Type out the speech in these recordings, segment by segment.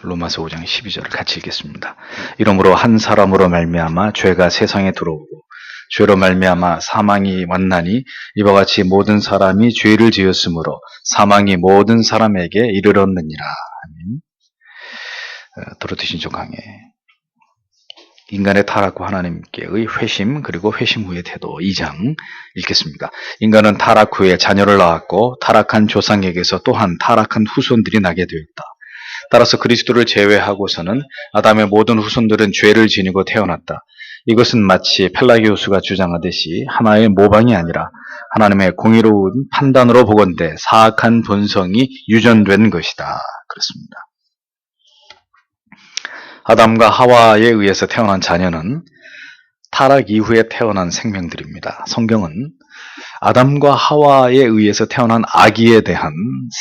로마서 5장 12절을 같이 읽겠습니다. 이러므로 한 사람으로 말미암아 죄가 세상에 들어오고 죄로 말미암아 사망이 왔나니 이와 같이 모든 사람이 죄를 지었으므로 사망이 모든 사람에게 이르렀느니라. 아멘. 들어드신 쪽 강해. 인간의 타락과 하나님께의 회심 그리고 회심 후의 태도 2장 읽겠습니다. 인간은 타락 후에 자녀를 낳았고 타락한 조상에게서 또한 타락한 후손들이 나게 되었다. 따라서 그리스도를 제외하고서는 아담의 모든 후손들은 죄를 지니고 태어났다. 이것은 마치 펠라기우스가 주장하듯이 하나의 모방이 아니라 하나님의 공의로운 판단으로 보건대 사악한 본성이 유전된 것이다. 그렇습니다. 아담과 하와에 의해서 태어난 자녀는 타락 이후에 태어난 생명들입니다. 성경은 아담과 하와에 의해서 태어난 아기에 대한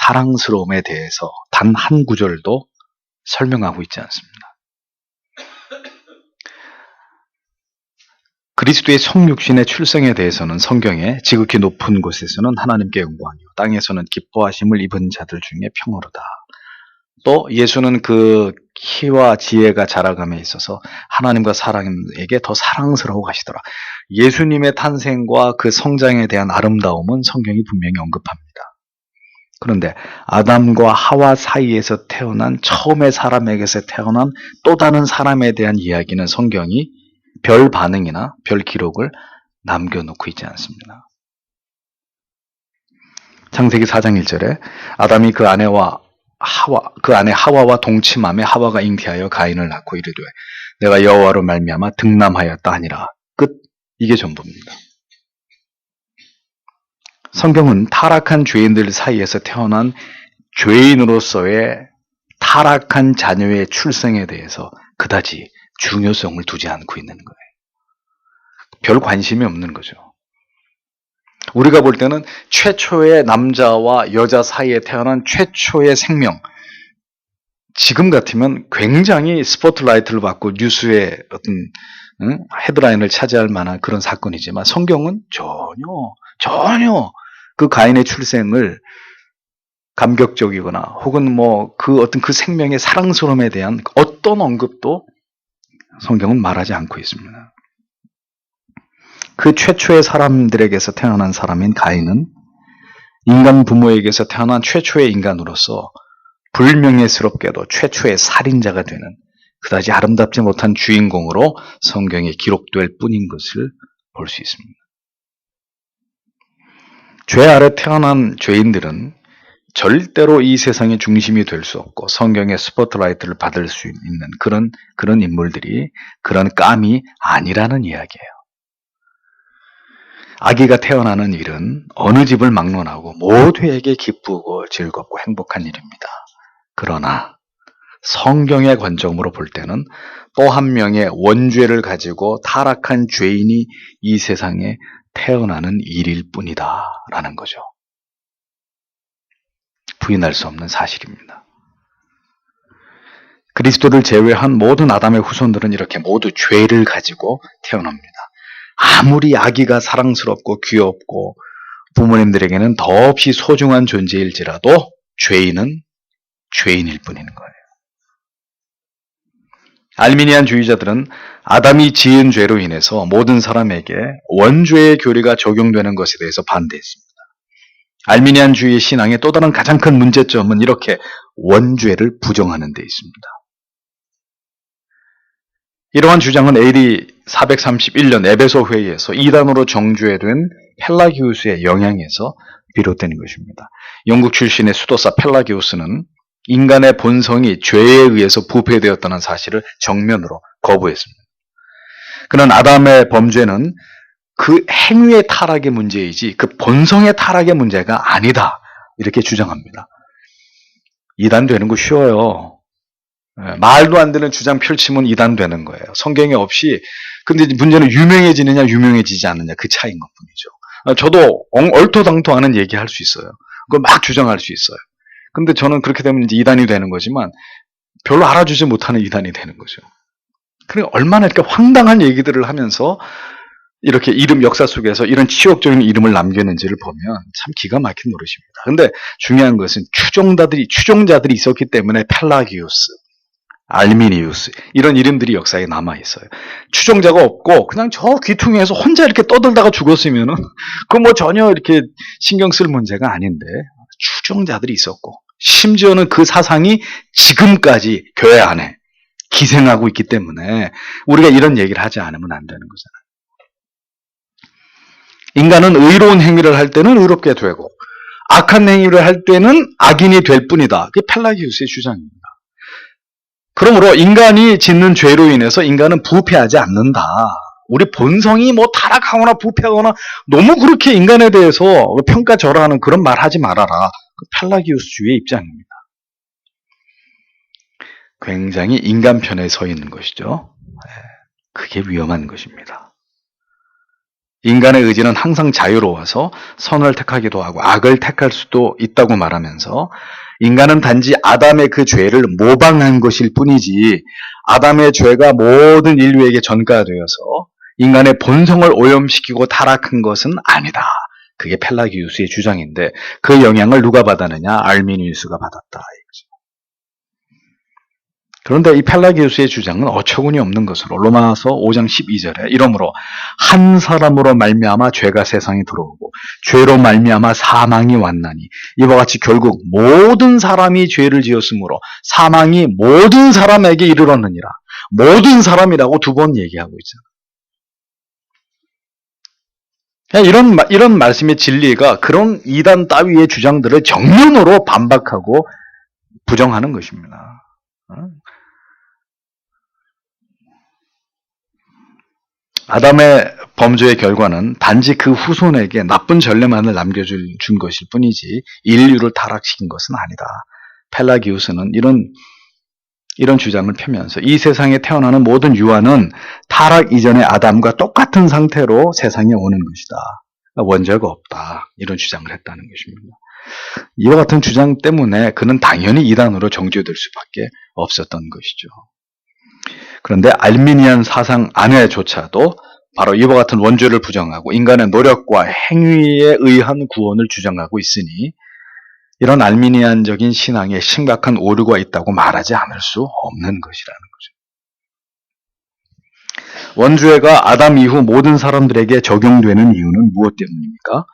사랑스러움에 대해서 단 한 구절도 설명하고 있지 않습니다. 그리스도의 성육신의 출생에 대해서는 성경에 지극히 높은 곳에서는 하나님께 영광이요 땅에서는 기뻐하심을 입은 자들 중에 평화로다. 또 예수는 그 키와 지혜가 자라감에 있어서 하나님과 사람에게 더 사랑스러워 가시더라. 예수님의 탄생과 그 성장에 대한 아름다움은 성경이 분명히 언급합니다. 그런데 아담과 하와 사이에서 태어난 처음의 사람에게서 태어난 또 다른 사람에 대한 이야기는 성경이 별 반응이나 별 기록을 남겨놓고 있지 않습니다. 창세기 4장 1절에 아담이 그 아내 하와와 동침함에 하와가 잉태하여 가인을 낳고 이르되 내가 여호와로 말미암아 등남하였다 하니라. 끝. 이게 전부입니다. 성경은 타락한 죄인들 사이에서 태어난 죄인으로서의 타락한 자녀의 출생에 대해서 그다지 중요성을 두지 않고 있는 거예요. 별 관심이 없는 거죠. 우리가 볼 때는 최초의 남자와 여자 사이에 태어난 최초의 생명, 지금 같으면 굉장히 스포트라이트를 받고 뉴스의 어떤 헤드라인을 차지할 만한 그런 사건이지만 성경은 전혀 그 가인의 출생을 감격적이거나 혹은 그 어떤 그 생명의 사랑스러움에 대한 어떤 언급도 성경은 말하지 않고 있습니다. 그 최초의 사람들에게서 태어난 사람인 가인은 인간 부모에게서 태어난 최초의 인간으로서 불명예스럽게도 최초의 살인자가 되는 그다지 아름답지 못한 주인공으로 성경에 기록될 뿐인 것을 볼 수 있습니다. 죄 아래 태어난 죄인들은 절대로 이 세상의 중심이 될 수 없고 성경의 스포트라이트를 받을 수 있는 그런 인물들이 그런 깜이 아니라는 이야기예요. 아기가 태어나는 일은 어느 집을 막론하고 모두에게 기쁘고 즐겁고 행복한 일입니다. 그러나 성경의 관점으로 볼 때는 또 한 명의 원죄를 가지고 타락한 죄인이 이 세상에 태어나는 일일 뿐이다 라는 거죠. 부인할 수 없는 사실입니다. 그리스도를 제외한 모든 아담의 후손들은 이렇게 모두 죄를 가지고 태어납니다. 아무리 아기가 사랑스럽고 귀엽고 부모님들에게는 더없이 소중한 존재일지라도 죄인은 죄인일 뿐인 거예요. 알미니안주의자들은 아담이 지은 죄로 인해서 모든 사람에게 원죄의 교리가 적용되는 것에 대해서 반대했습니다. 알미니안주의 신앙의 또 다른 가장 큰 문제점은 이렇게 원죄를 부정하는 데 있습니다. 이러한 주장은 AD 431년 에베소 회의에서 이단으로 정죄된 펠라기우스의 영향에서 비롯된 것입니다. 영국 출신의 수도사 펠라기우스는 인간의 본성이 죄에 의해서 부패되었다는 사실을 정면으로 거부했습니다. 그는 아담의 범죄는 그 행위의 타락의 문제이지 그 본성의 타락의 문제가 아니다 이렇게 주장합니다. 이단되는 거 쉬워요. 말도 안 되는 주장 펼치면 이단되는 거예요. 성경에 없이. 근데 문제는 유명해지느냐 유명해지지 않느냐 그 차이인 것뿐이죠. 저도 얼토당토하는 얘기할 수 있어요. 그걸 막 주장할 수 있어요. 근데 저는 그렇게 되면 이제 이단이 되는 거지만 별로 알아주지 못하는 이단이 되는 거죠. 그러니까 얼마나 이렇게 황당한 얘기들을 하면서 이렇게 이름 역사 속에서 이런 치욕적인 이름을 남겼는지를 보면 참 기가 막힌 노릇입니다. 근데 중요한 것은 추종자들이 있었기 때문에 펠라기우스, 알미니우스 이런 이름들이 역사에 남아 있어요. 추종자가 없고 그냥 저 귀퉁이에서 혼자 이렇게 떠들다가 죽었으면은 그 뭐 전혀 이렇게 신경 쓸 문제가 아닌데 추종자들이 있었고 심지어는 그 사상이 지금까지 교회 안에 기생하고 있기 때문에 우리가 이런 얘기를 하지 않으면 안 되는 거잖아요. 인간은 의로운 행위를 할 때는 의롭게 되고 악한 행위를 할 때는 악인이 될 뿐이다. 그게 펠라기우스의 주장입니다. 그러므로 인간이 짓는 죄로 인해서 인간은 부패하지 않는다. 우리 본성이 뭐 타락하거나 부패하거나 너무 그렇게 인간에 대해서 평가절하하는 그런 말 하지 말아라. 그 펠라기우스주의의 입장입니다. 굉장히 인간 편에 서 있는 것이죠. 그게 위험한 것입니다. 인간의 의지는 항상 자유로워서 선을 택하기도 하고 악을 택할 수도 있다고 말하면서 인간은 단지 아담의 그 죄를 모방한 것일 뿐이지 아담의 죄가 모든 인류에게 전가되어서 인간의 본성을 오염시키고 타락한 것은 아니다. 그게 펠라기우스의 주장인데 그 영향을 누가 받았느냐? 알미니우스가 받았다. 그런데 이 펠라기우스의 주장은 어처구니 없는 것으로 로마서 5장 12절에 이러므로 한 사람으로 말미암아 죄가 세상에 들어오고 죄로 말미암아 사망이 왔나니 이와 같이 결국 모든 사람이 죄를 지었으므로 사망이 모든 사람에게 이르렀느니라. 모든 사람이라고 두 번 얘기하고 있잖아요. 이런 말씀의 진리가 그런 이단 따위의 주장들을 정면으로 반박하고 부정하는 것입니다. 아담의 범죄의 결과는 단지 그 후손에게 나쁜 전례만을 남겨준 것일 뿐이지 인류를 타락시킨 것은 아니다. 펠라기우스는 이런 주장을 펴면서 이 세상에 태어나는 모든 유아는 타락 이전의 아담과 똑같은 상태로 세상에 오는 것이다. 원죄가 없다. 이런 주장을 했다는 것입니다. 이와 같은 주장 때문에 그는 당연히 이단으로 정죄될 수밖에 없었던 것이죠. 그런데 알미니안 사상 안에조차도 바로 이와 같은 원죄를 부정하고 인간의 노력과 행위에 의한 구원을 주장하고 있으니 이런 알미니안적인 신앙에 심각한 오류가 있다고 말하지 않을 수 없는 것이라는 거죠. 원죄가 아담 이후 모든 사람들에게 적용되는 이유는 무엇 때문입니까?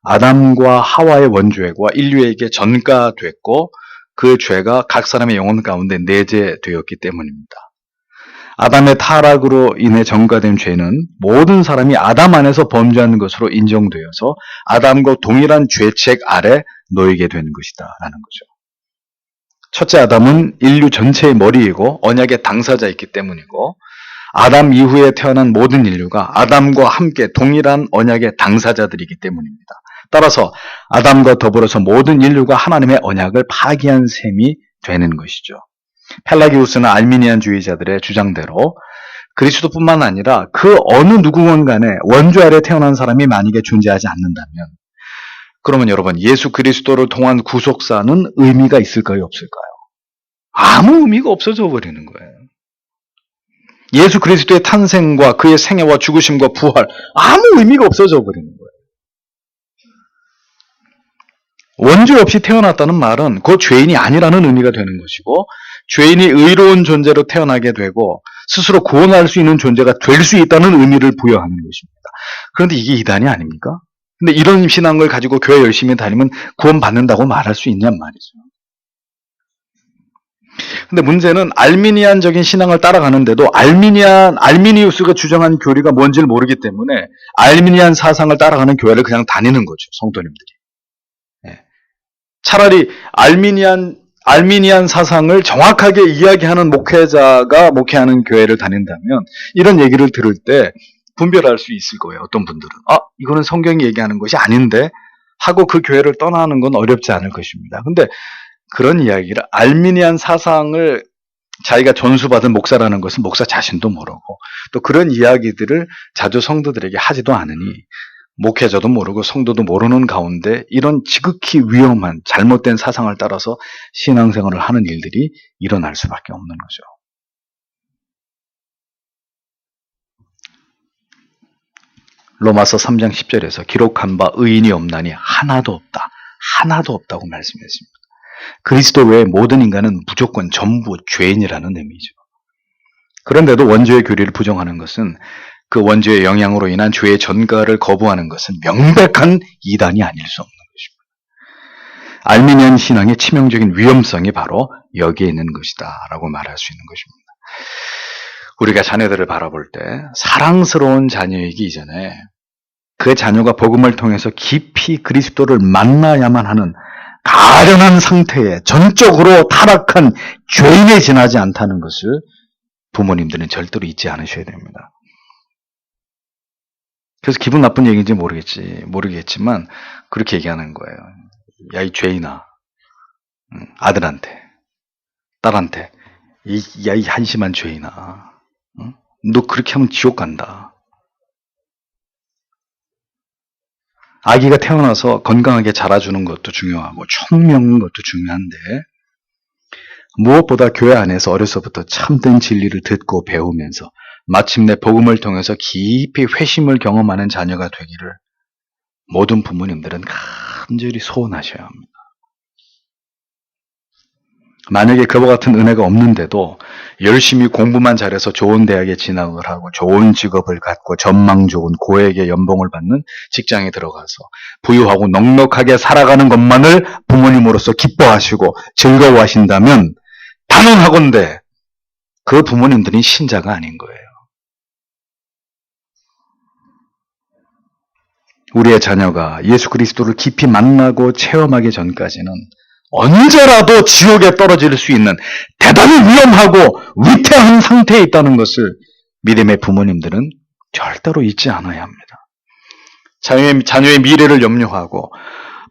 아담과 하와의 원죄가 인류에게 전가됐고 그 죄가 각 사람의 영혼 가운데 내재되었기 때문입니다. 아담의 타락으로 인해 전가된 죄는 모든 사람이 아담 안에서 범죄한 것으로 인정되어서 아담과 동일한 죄책 아래 놓이게 되는 것이다 라는 거죠. 첫째 아담은 인류 전체의 머리이고 언약의 당사자이기 때문이고 아담 이후에 태어난 모든 인류가 아담과 함께 동일한 언약의 당사자들이기 때문입니다. 따라서 아담과 더불어서 모든 인류가 하나님의 언약을 파기한 셈이 되는 것이죠. 펠라기우스는 알미니안주의자들의 주장대로 그리스도뿐만 아니라 그 어느 누구건 간에 원죄 아래 태어난 사람이 만약에 존재하지 않는다면 그러면 여러분 예수 그리스도를 통한 구속사는 의미가 있을까요? 없을까요? 아무 의미가 없어져 버리는 거예요. 예수 그리스도의 탄생과 그의 생애와 죽으심과 부활 아무 의미가 없어져 버리는 거예요. 원죄 없이 태어났다는 말은 그 죄인이 아니라는 의미가 되는 것이고 죄인이 의로운 존재로 태어나게 되고 스스로 구원할 수 있는 존재가 될 수 있다는 의미를 부여하는 것입니다. 그런데 이게 이단이 아닙니까? 근데 이런 신앙을 가지고 교회 열심히 다니면 구원받는다고 말할 수 있냔 말이죠. 근데 문제는 알미니안적인 신앙을 따라가는데도 알미니우스가 주장한 교리가 뭔지를 모르기 때문에 알미니안 사상을 따라가는 교회를 그냥 다니는 거죠, 성도님들이. 차라리 알미니안 사상을 정확하게 이야기하는 목회자가 목회하는 교회를 다닌다면 이런 얘기를 들을 때 분별할 수 있을 거예요. 어떤 분들은 이거는 성경이 얘기하는 것이 아닌데 하고 그 교회를 떠나는 건 어렵지 않을 것입니다. 근데 그런 이야기를 알미니안 사상을 자기가 전수받은 목사라는 것은 목사 자신도 모르고 또 그런 이야기들을 자주 성도들에게 하지도 않으니 목회자도 모르고 성도도 모르는 가운데 이런 지극히 위험한 잘못된 사상을 따라서 신앙생활을 하는 일들이 일어날 수밖에 없는 거죠. 로마서 3장 10절에서 기록한 바 의인이 없나니 하나도 없다. 하나도 없다고 말씀했습니다. 그리스도 외의 모든 인간은 무조건 전부 죄인이라는 의미죠. 그런데도 원죄의 교리를 부정하는 것은 그 원죄의 영향으로 인한 죄의 전가를 거부하는 것은 명백한 이단이 아닐 수 없는 것입니다. 알미니안 신앙의 치명적인 위험성이 바로 여기에 있는 것이다 라고 말할 수 있는 것입니다. 우리가 자녀들을 바라볼 때 사랑스러운 자녀이기 이전에 그 자녀가 복음을 통해서 깊이 그리스도를 만나야만 하는 가련한 상태에 전적으로 타락한 죄인에 지나지 않다는 것을 부모님들은 절대로 잊지 않으셔야 됩니다. 그래서 기분 나쁜 얘기인지 모르겠지만 그렇게 얘기하는 거예요. 야, 이 죄인아. 아들한테, 딸한테, 야, 이 한심한 죄인아. 너 그렇게 하면 지옥 간다. 아기가 태어나서 건강하게 자라주는 것도 중요하고 총명한 것도 중요한데 무엇보다 교회 안에서 어려서부터 참된 진리를 듣고 배우면서 마침내 복음을 통해서 깊이 회심을 경험하는 자녀가 되기를 모든 부모님들은 간절히 소원하셔야 합니다. 만약에 그와 같은 은혜가 없는데도 열심히 공부만 잘해서 좋은 대학에 진학을 하고 좋은 직업을 갖고 전망 좋은 고액의 연봉을 받는 직장에 들어가서 부유하고 넉넉하게 살아가는 것만을 부모님으로서 기뻐하시고 즐거워하신다면 단언하건대 그 부모님들이 신자가 아닌 거예요. 우리의 자녀가 예수 그리스도를 깊이 만나고 체험하기 전까지는 언제라도 지옥에 떨어질 수 있는 대단히 위험하고 위태한 상태에 있다는 것을 믿음의 부모님들은 절대로 잊지 않아야 합니다. 자녀의 미래를 염려하고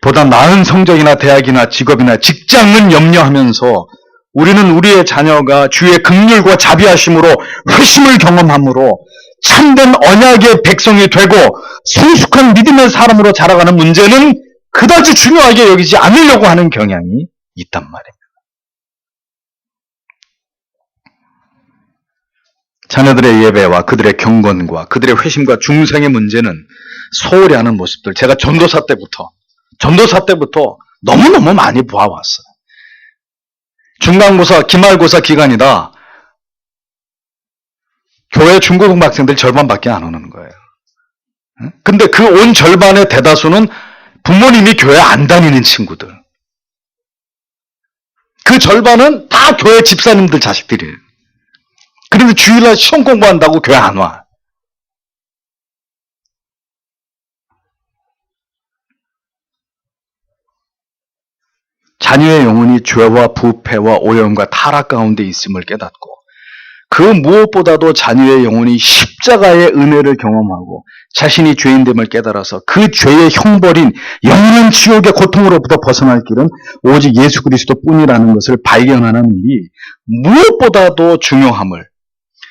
보다 나은 성적이나 대학이나 직업이나 직장은 염려하면서 우리는 우리의 자녀가 주의 긍휼과 자비하심으로 회심을 경험함으로 참된 언약의 백성이 되고 성숙한 믿음의 사람으로 자라가는 문제는 그다지 중요하게 여기지 않으려고 하는 경향이 있단 말입니다. 자녀들의 예배와 그들의 경건과 그들의 회심과 중생의 문제는 소홀히 하는 모습들 제가 전도사 때부터 너무너무 많이 보아왔어요. 중간고사, 기말고사 기간이다. 교회 중고등 학생들 절반밖에 안 오는 거예요. 근데 그 온 절반의 대다수는 부모님이 교회 안 다니는 친구들. 그 절반은 다 교회 집사님들 자식들이에요. 그런데 주일날 시험 공부한다고 교회 안 와. 자녀의 영혼이 죄와 부패와 오염과 타락 가운데 있음을 깨닫고 그 무엇보다도 자녀의 영혼이 십자가의 은혜를 경험하고 자신이 죄인됨을 깨달아서 그 죄의 형벌인 영원한 지옥의 고통으로부터 벗어날 길은 오직 예수 그리스도뿐이라는 것을 발견하는 일이 무엇보다도 중요함을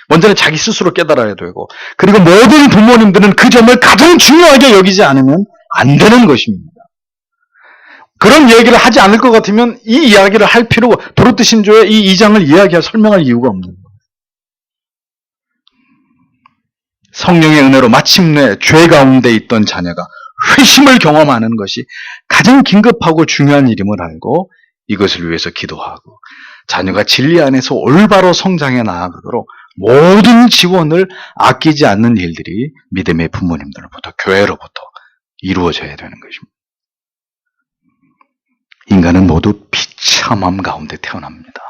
먼저는 자기 스스로 깨달아야 되고 그리고 모든 부모님들은 그 점을 가장 중요하게 여기지 않으면 안 되는 것입니다. 그런 얘기를 하지 않을 것 같으면 이 이야기를 할 필요가 도르트 신조의 이 2장을 설명할 이유가 없는 거예요. 성령의 은혜로 마침내 죄 가운데 있던 자녀가 회심을 경험하는 것이 가장 긴급하고 중요한 일임을 알고 이것을 위해서 기도하고 자녀가 진리 안에서 올바로 성장해 나아가도록 모든 지원을 아끼지 않는 일들이 믿음의 부모님들로부터 교회로부터 이루어져야 되는 것입니다. 인간은 모두 비참함 가운데 태어납니다.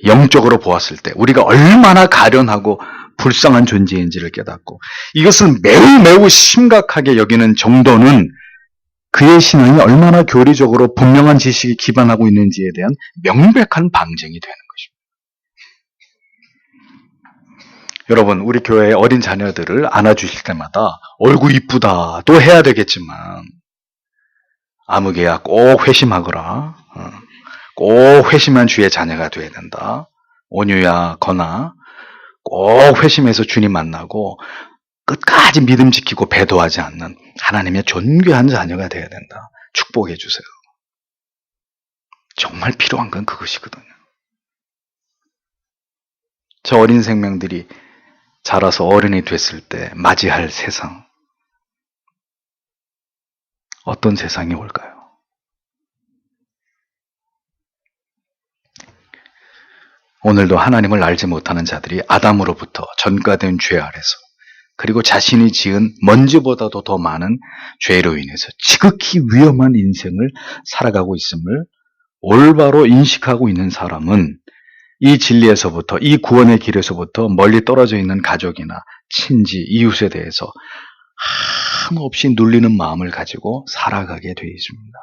영적으로 보았을 때 우리가 얼마나 가련하고 불쌍한 존재인지를 깨닫고 이것을 매우 심각하게 여기는 정도는 그의 신앙이 얼마나 교리적으로 분명한 지식에 기반하고 있는지에 대한 명백한 방증이 되는 것입니다. 여러분, 우리 교회의 어린 자녀들을 안아주실 때마다 얼굴 이쁘다도 해야 되겠지만 아무개야 꼭 회심하거라. 꼭 회심한 주의 자녀가 되어야 된다. 온유야 거나 꼭 회심해서 주님 만나고 끝까지 믿음 지키고 배도하지 않는 하나님의 존귀한 자녀가 되어야 된다. 축복해 주세요. 정말 필요한 건 그것이거든요. 저 어린 생명들이 자라서 어른이 됐을 때 맞이할 세상 어떤 세상이 올까요? 오늘도 하나님을 알지 못하는 자들이 아담으로부터 전가된 죄 아래서 그리고 자신이 지은 먼지보다도 더 많은 죄로 인해서 지극히 위험한 인생을 살아가고 있음을 올바로 인식하고 있는 사람은 이 진리에서부터, 이 구원의 길에서부터 멀리 떨어져 있는 가족이나 친지, 이웃에 대해서 한없이 눌리는 마음을 가지고 살아가게 되어 있습니다.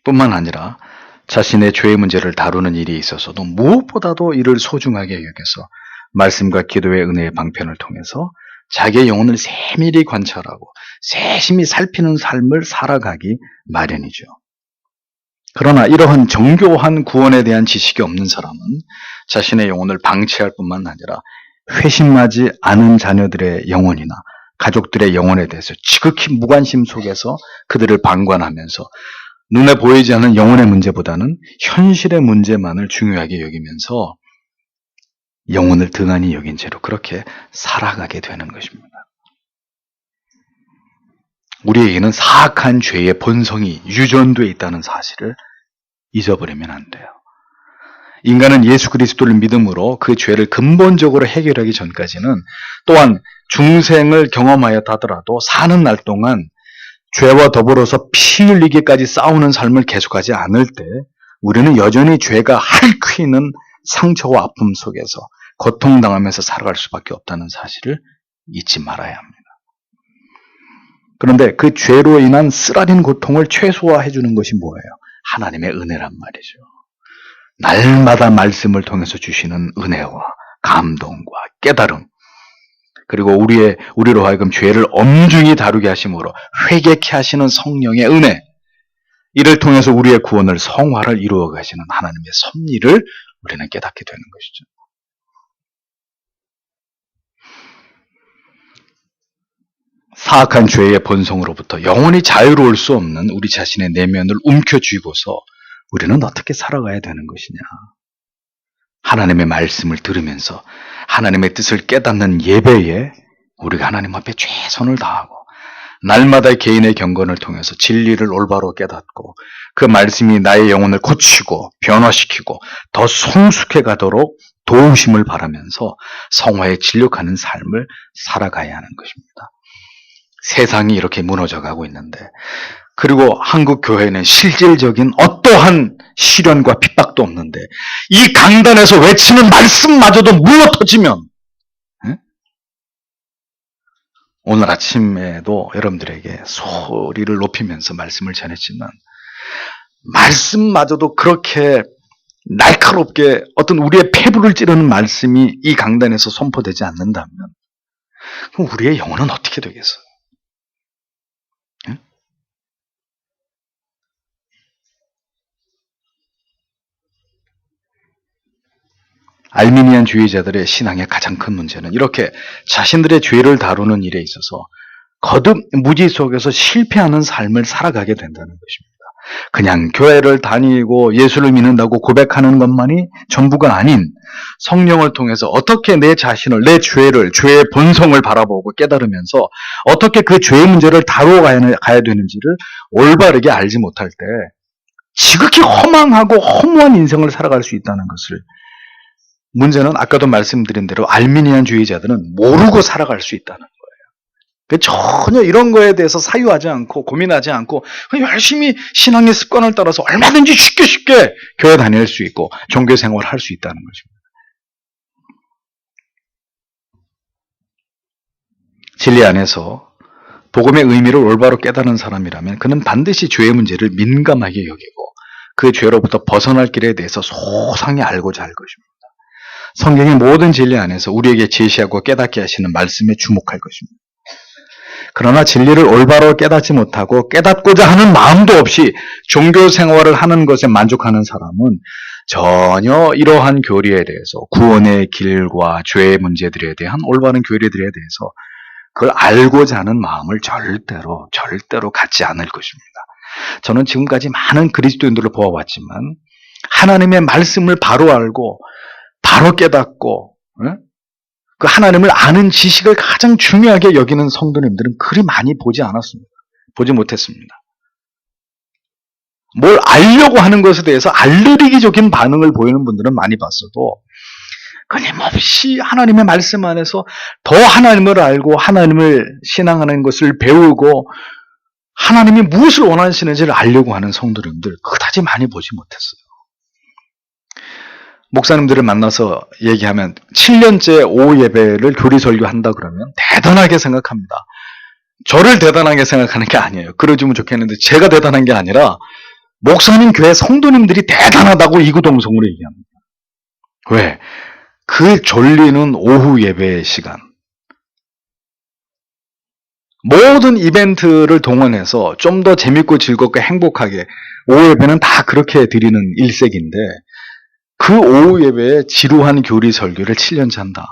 뿐만 아니라 자신의 죄의 문제를 다루는 일이 있어서도 무엇보다도 이를 소중하게 여겨서 말씀과 기도의 은혜의 방편을 통해서 자기의 영혼을 세밀히 관찰하고 세심히 살피는 삶을 살아가기 마련이죠. 그러나 이러한 정교한 구원에 대한 지식이 없는 사람은 자신의 영혼을 방치할 뿐만 아니라 회심하지 않은 자녀들의 영혼이나 가족들의 영혼에 대해서 지극히 무관심 속에서 그들을 방관하면서 눈에 보이지 않는 영혼의 문제보다는 현실의 문제만을 중요하게 여기면서 영혼을 등한히 여긴 채로 그렇게 살아가게 되는 것입니다. 우리에게는 사악한 죄의 본성이 유전되어 있다는 사실을 잊어버리면 안 돼요. 인간은 예수 그리스도를 믿음으로 그 죄를 근본적으로 해결하기 전까지는 또한 중생을 경험하였다 하더라도 사는 날 동안 죄와 더불어서 피 흘리기까지 싸우는 삶을 계속하지 않을 때 우리는 여전히 죄가 핥히는 상처와 아픔 속에서 고통당하면서 살아갈 수밖에 없다는 사실을 잊지 말아야 합니다. 그런데 그 죄로 인한 쓰라린 고통을 최소화해 주는 것이 뭐예요? 하나님의 은혜란 말이죠. 날마다 말씀을 통해서 주시는 은혜와 감동과 깨달음, 그리고 우리로 하여금 죄를 엄중히 다루게 하심으로 회개케 하시는 성령의 은혜, 이를 통해서 우리의 구원을 성화를 이루어 가시는 하나님의 섭리를 우리는 깨닫게 되는 것이죠. 사악한 죄의 본성으로부터 영원히 자유로울 수 없는 우리 자신의 내면을 움켜쥐고서 우리는 어떻게 살아가야 되는 것이냐. 하나님의 말씀을 들으면서 하나님의 뜻을 깨닫는 예배에 우리가 하나님 앞에 최선을 다하고 날마다 개인의 경건을 통해서 진리를 올바로 깨닫고 그 말씀이 나의 영혼을 고치고 변화시키고 더 성숙해 가도록 도우심을 바라면서 성화에 진력하는 삶을 살아가야 하는 것입니다. 세상이 이렇게 무너져가고 있는데, 그리고 한국 교회는 실질적인 어떠한 시련과 핍박도 없는데 이 강단에서 외치는 말씀마저도 물러 터지면, 오늘 아침에도 여러분들에게 소리를 높이면서 말씀을 전했지만 말씀마저도 그렇게 날카롭게 어떤 우리의 폐부를 찌르는 말씀이 이 강단에서 선포되지 않는다면 그럼 우리의 영혼은 어떻게 되겠어요? 알미니안주의자들의 신앙의 가장 큰 문제는 이렇게 자신들의 죄를 다루는 일에 있어서 거듭 무지 속에서 실패하는 삶을 살아가게 된다는 것입니다. 그냥 교회를 다니고 예수를 믿는다고 고백하는 것만이 전부가 아닌 성령을 통해서 어떻게 내 자신을, 내 죄를, 죄의 본성을 바라보고 깨달으면서 어떻게 그 죄의 문제를 다루어 가야 되는지를 올바르게 알지 못할 때 지극히 허망하고 허무한 인생을 살아갈 수 있다는 것을, 문제는 아까도 말씀드린 대로 알미니안주의자들은 모르고 살아갈 수 있다는 거예요. 전혀 이런 거에 대해서 사유하지 않고 고민하지 않고 그냥 열심히 신앙의 습관을 따라서 얼마든지 쉽게 교회 다닐 수 있고 종교 생활을 할 수 있다는 것입니다. 진리 안에서 복음의 의미를 올바로 깨달은 사람이라면 그는 반드시 죄의 문제를 민감하게 여기고 그 죄로부터 벗어날 길에 대해서 소상히 알고자 할 것입니다. 성경의 모든 진리 안에서 우리에게 제시하고 깨닫게 하시는 말씀에 주목할 것입니다. 그러나 진리를 올바로 깨닫지 못하고 깨닫고자 하는 마음도 없이 종교 생활을 하는 것에 만족하는 사람은 전혀 이러한 교리에 대해서, 구원의 길과 죄의 문제들에 대한 올바른 교리들에 대해서 그걸 알고자 하는 마음을 절대로 갖지 않을 것입니다. 저는 지금까지 많은 그리스도인들을 보아왔지만 하나님의 말씀을 바로 알고 바로 깨닫고 그 하나님을 아는 지식을 가장 중요하게 여기는 성도님들은 그리 많이 보지 못했습니다. 뭘 알려고 하는 것에 대해서 알레르기적인 반응을 보이는 분들은 많이 봤어도 끊임없이 하나님의 말씀 안에서 더 하나님을 알고 하나님을 신앙하는 것을 배우고 하나님이 무엇을 원하시는지를 알려고 하는 성도님들 그다지 많이 보지 못했어요. 목사님들을 만나서 얘기하면 7년째 오후 예배를 교리 설교한다 그러면 대단하게 생각합니다. 저를 대단하게 생각하는 게 아니에요. 그러주면 좋겠는데 제가 대단한 게 아니라 목사님 교회 성도님들이 대단하다고 이구동성으로 얘기합니다. 왜? 그 졸리는 오후 예배의 시간 모든 이벤트를 동원해서 좀 더 재밌고 즐겁고 행복하게 오후 예배는 다 그렇게 드리는 일색인데 그 오후 예배에 지루한 교리 설교를 7년째 한다.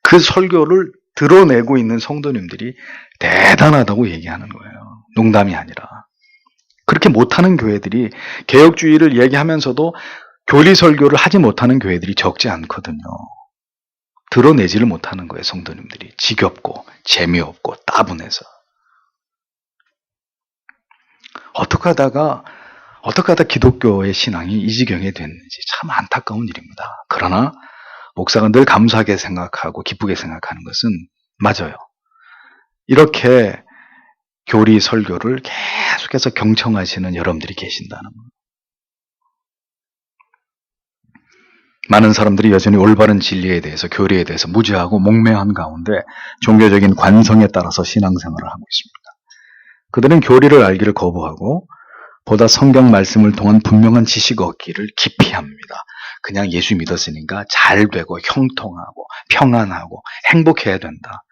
그 설교를 드러내고 있는 성도님들이 대단하다고 얘기하는 거예요. 농담이 아니라. 그렇게 못하는 교회들이 개혁주의를 얘기하면서도 교리 설교를 하지 못하는 교회들이 적지 않거든요. 드러내지를 못하는 거예요. 성도님들이. 지겹고 재미없고 따분해서. 어떻게 하다 기독교의 신앙이 이 지경에 됐는지 참 안타까운 일입니다. 그러나 목사가 늘 감사하게 생각하고 기쁘게 생각하는 것은 맞아요. 이렇게 교리 설교를 계속해서 경청하시는 여러분들이 계신다는 것. 많은 사람들이 여전히 올바른 진리에 대해서 교리에 대해서 무지하고 목매한 가운데 종교적인 관성에 따라서 신앙생활을 하고 있습니다. 그들은 교리를 알기를 거부하고 보다 성경 말씀을 통한 분명한 지식 얻기를 기피합니다. 그냥 예수 믿었으니까 잘 되고 형통하고 평안하고 행복해야 된다.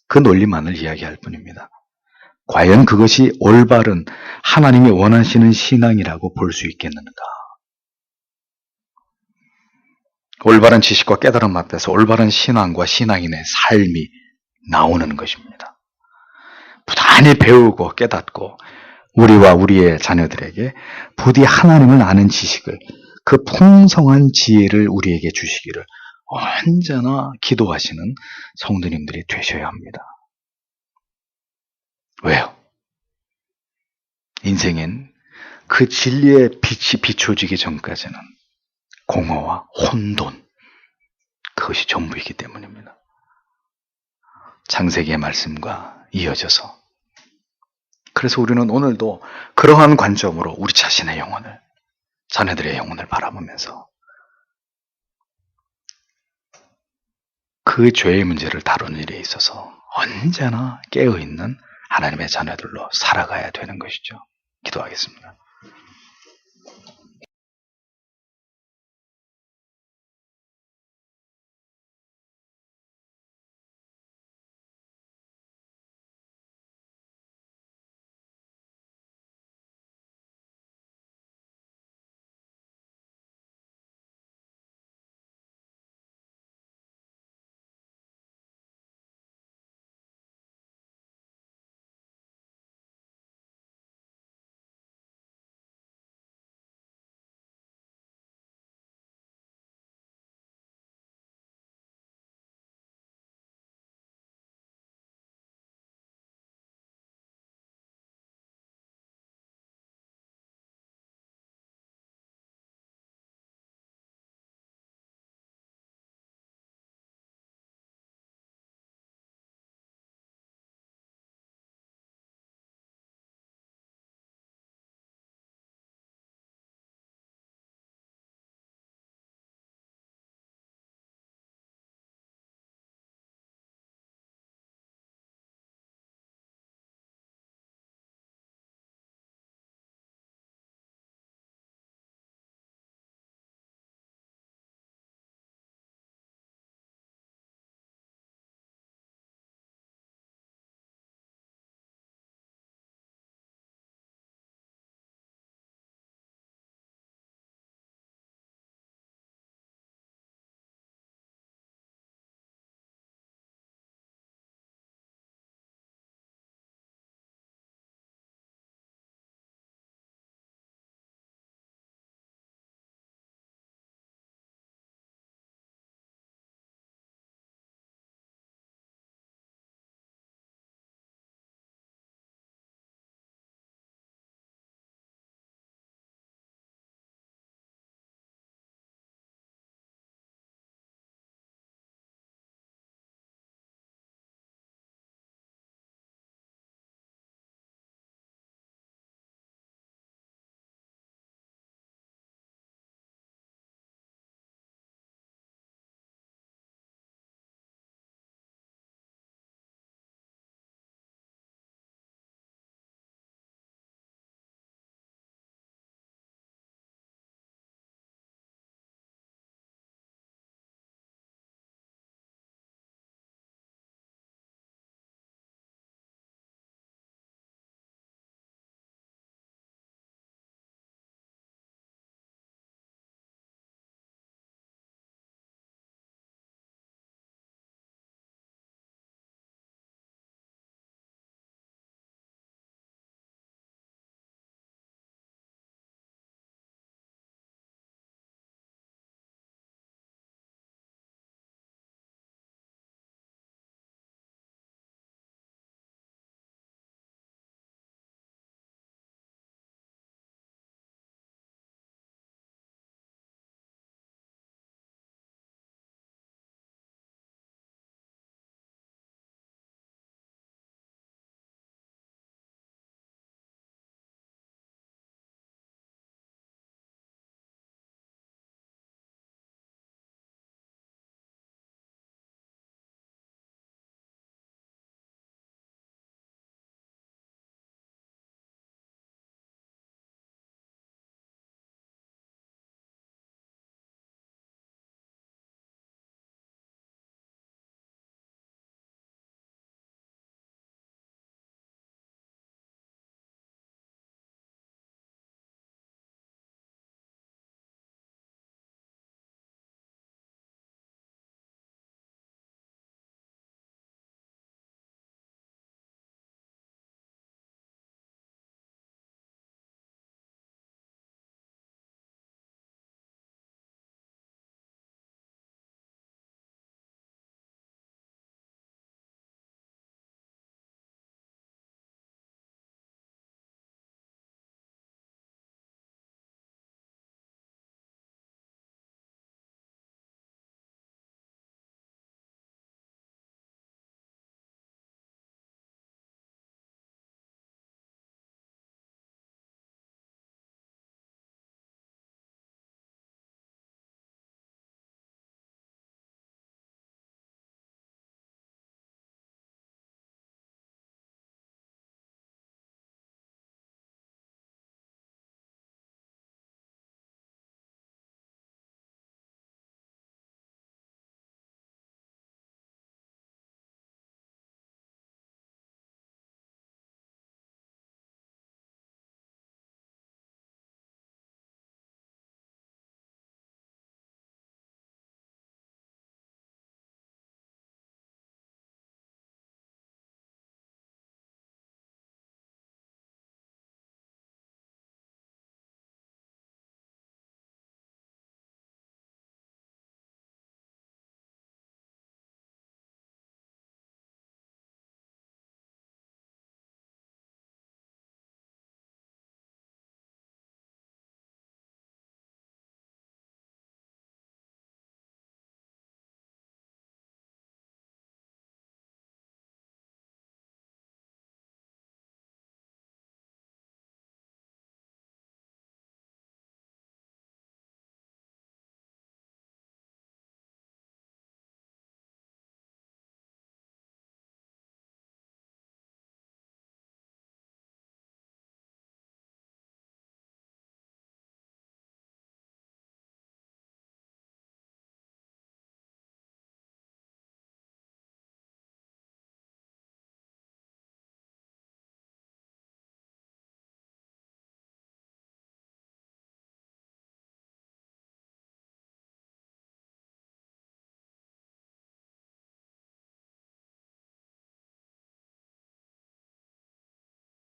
그 논리만을 이야기할 뿐입니다. 과연 그것이 올바른 하나님이 원하시는 신앙이라고 볼 수 있겠는가? 올바른 지식과 깨달음 앞에서 올바른 신앙과 신앙인의 삶이 나오는 것입니다. 부단히 배우고 깨닫고 우리와 우리의 자녀들에게 부디 하나님을 아는 지식을 그 풍성한 지혜를 우리에게 주시기를 언제나 기도하시는 성도님들이 되셔야 합니다. 왜요? 인생엔 그 진리의 빛이 비춰지기 전까지는 공허와 혼돈, 그것이 전부이기 때문입니다. 창세기의 말씀과 이어져서 그래서 우리는 오늘도 그러한 관점으로 우리 자신의 영혼을, 자녀들의 영혼을 바라보면서 그 죄의 문제를 다루는 일에 있어서 언제나 깨어있는 하나님의 자녀들로 살아가야 되는 것이죠. 기도하겠습니다.